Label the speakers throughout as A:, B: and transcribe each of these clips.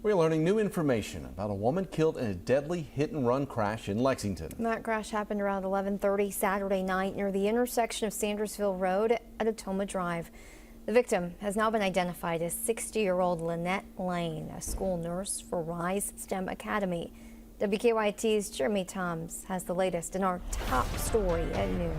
A: We're learning new information about a woman killed in a deadly hit-and-run crash in Lexington.
B: That crash happened around 11:30 Saturday night near the intersection of Sandersville Road at Atoma Drive. The victim has now been identified as 60-year-old Lynette Lane, a school nurse for Rise STEM Academy. WKYT's Jeremy Toms has the latest in our top story at noon.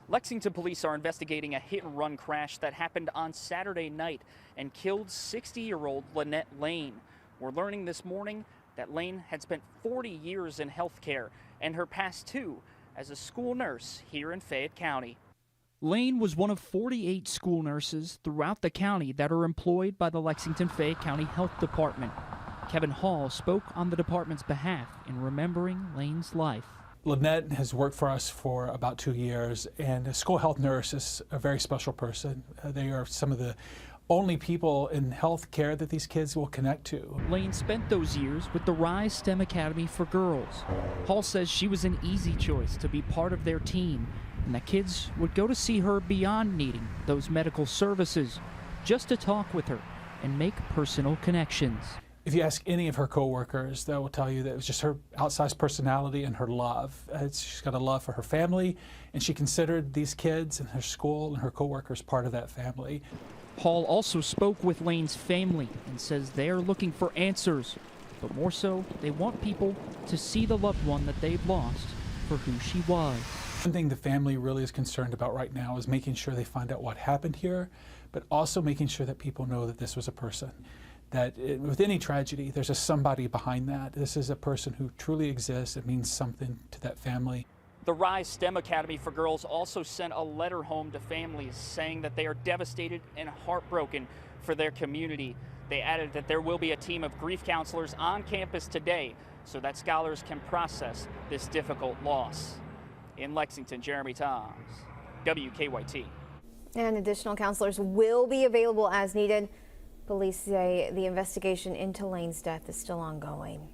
C: Lexington police are investigating a hit-and-run crash that happened on Saturday night and killed 60-year-old Lynette Lane. We're learning this morning that Lane had spent 40 years in healthcare and her past too as a school nurse here in Fayette County.
D: Lane was one of 48 school nurses throughout the county that are employed by the Lexington-Fayette County Health Department. Kevin Hall spoke on the department's behalf in remembering Lane's life.
E: Lynette has worked for us for about 2 years, and a school health nurse is a very special person. They are some of the only people in health care that these kids will connect to.
D: Lane spent those years with the Rise STEM Academy for Girls. Hall says she was an easy choice to be part of their team, and that kids would go to see her beyond needing those medical services, just to talk with her and make personal connections.
E: If you ask any of her coworkers, they will tell you that it was just her outsized personality and her love. She's got a love for her family, and she considered these kids and her school and her coworkers part of that family.
D: Hall also spoke with Lane's family and says they are looking for answers, but more so, they want people to see the loved one that they've lost for who she was.
E: One thing the family really is concerned about right now is making sure they find out what happened here, but also making sure that people know that this was a person. That with any tragedy, there's a somebody behind that. This is a person who truly exists. It means something to that family.
C: The Rise STEM Academy for Girls also sent a letter home to families saying that they are devastated and heartbroken for their community. They added that there will be a team of grief counselors on campus today so that scholars can process this difficult loss. In Lexington, Jeremy Toms, WKYT.
B: And additional counselors will be available as needed. Police say the investigation into Lane's death is still ongoing.